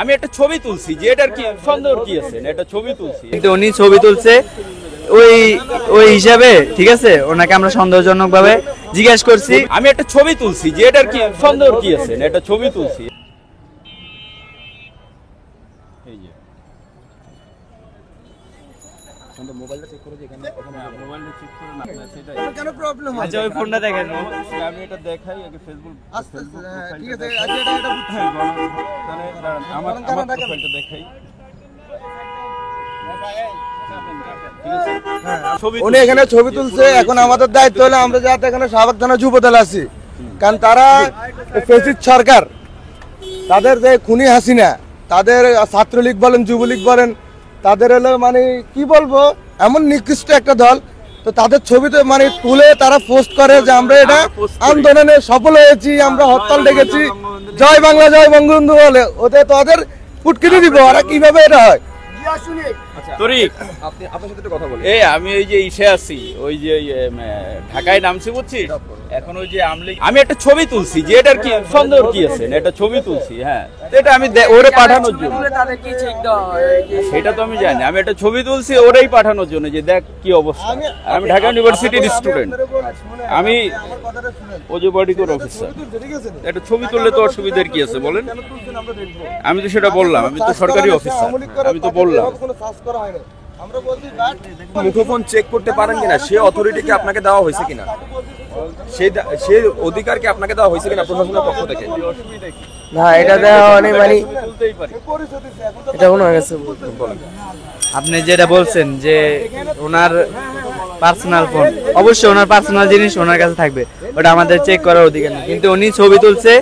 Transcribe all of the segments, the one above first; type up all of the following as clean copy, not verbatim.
আমি একটা ছবি তুলছি যে এটার কি সন্দেহ কি আছে, একটা ছবি তুলছি, কিন্তু উনি ছবি তুলছে ওই ওই হিসাবে, ঠিক আছে, ওনাকে আমরা সন্দেহজনক ভাবে জিজ্ঞাসা করছি। আমি একটা ছবি তুলছি যে এটার কি সন্দেহ কি আছে, একটা ছবি তুলছি। এই যে মোবাইলটা চেক করে এখানে মোবাইলটা চেক করে না সেটাই কেন প্রবলেম হয়? আচ্ছা ওই ফোনটা দেখেন, আমি এটা দেখাই আগে ফেসবুক আস্তে আস্তে ঠিক আছে, আগে এটা বুঝছি। তাহলে আমার প্রোফাইলটা দেখাই। উনি এখানে ছবি তুলছে, এখন আমাদের দায়িত্ব হলো আমরা যাতে এখানে শাহবাগ থানা যুবদল আছি, কারণ তারা ফেসিদ সরকার, তাদের যে খুনি হাসিনা, তাদের ছাত্রলীগ বলেন যুবলীগ বলেন, তাদের হলো মানে কি বলবো এমন নিকৃষ্ট একটা দল, তো তাদের ছবি তো মানে তুলে তারা পোস্ট করে যে আমরা এটা আন্দোলনে সফল হয়েছি, আমরা হরতাল ডেকেছি, জয় বাংলা জয় বঙ্গবন্ধু বলে, ওদের তো ওদের ফুটকিতে দিব, ওরা কিভাবে এটা হয়? আমি ওই যে ইসে আছি, ওই যে ঢাকায় নামছি বুঝছিস, এখন ওই যে আমি একটা ছবি তুলছি যে এটার কি সন্দেহ কি আছে, একটা ছবি তুলছি। হ্যাঁ, এটা আমি ওরে পাঠানোর জন্য, সেটা তো আমি জানি। আমি একটা ছবি তুলছি ওরেই পাঠানোর জন্য যে দেখ কি অবস্থা। আমি ঢাকা ইউনিভার্সিটির স্টুডেন্ট, আমি ওজুবাড়িকর অফিসার। একটা ছবি তুললে তো অসুবিধার কি আছে বলেন? আমি তো সেটা বললাম, আমি তো সরকারি অফিসার, আমি তো বললাম। মুঠোফোন চেক করতে পারেন কিনা, সে অথরিটিকে আপনাকে দেওয়া হয়েছে কিনা, সে অধিকারকে আপনাকে দেওয়া হয়েছে কিনা প্রশাসনের পক্ষ থেকে? না এটা দেওয়া অনেক মানে এটা ওনার কাছে আপনি যেটা বলছেন যে ওনার পার্সোনাল ফোন, অবশ্যই ওনার পার্সোনাল জিনিস ওনার কাছে থাকবে, ওটা আমাদের চেক করার অধিকার নেই। কিন্তু উনি ছবি তুলছে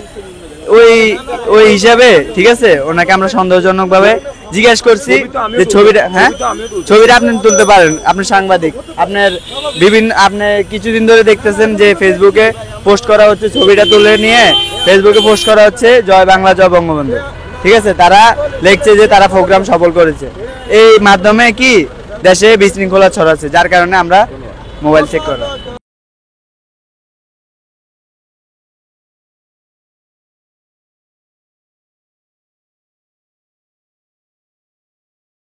ওই ওই হিসাবে, ঠিক আছে, ওনাকে আমরা সন্দেহজনক ভাবে জিজ্ঞাসা করছি যে ছবিটা, হ্যাঁ ছবিটা আপনি তুলতে পারেন, আপনি সাংবাদিক, আপনার বিভিন্ন আপনি কিছুদিন ধরে দেখতেছেন যে ফেসবুকে পোস্ট করা হচ্ছে, ছবিটা তুলে নিয়ে ফেসবুকে পোস্ট করা হচ্ছে জয় বাংলা জয় বঙ্গবন্ধু, ঠিক আছে, তারা লিখছে যে তারা প্রোগ্রাম সফল করেছে। এই মাধ্যমে কি দেশে বিশৃঙ্খলা ছড়াচ্ছে, যার কারণে আমরা মোবাইল চেক করা।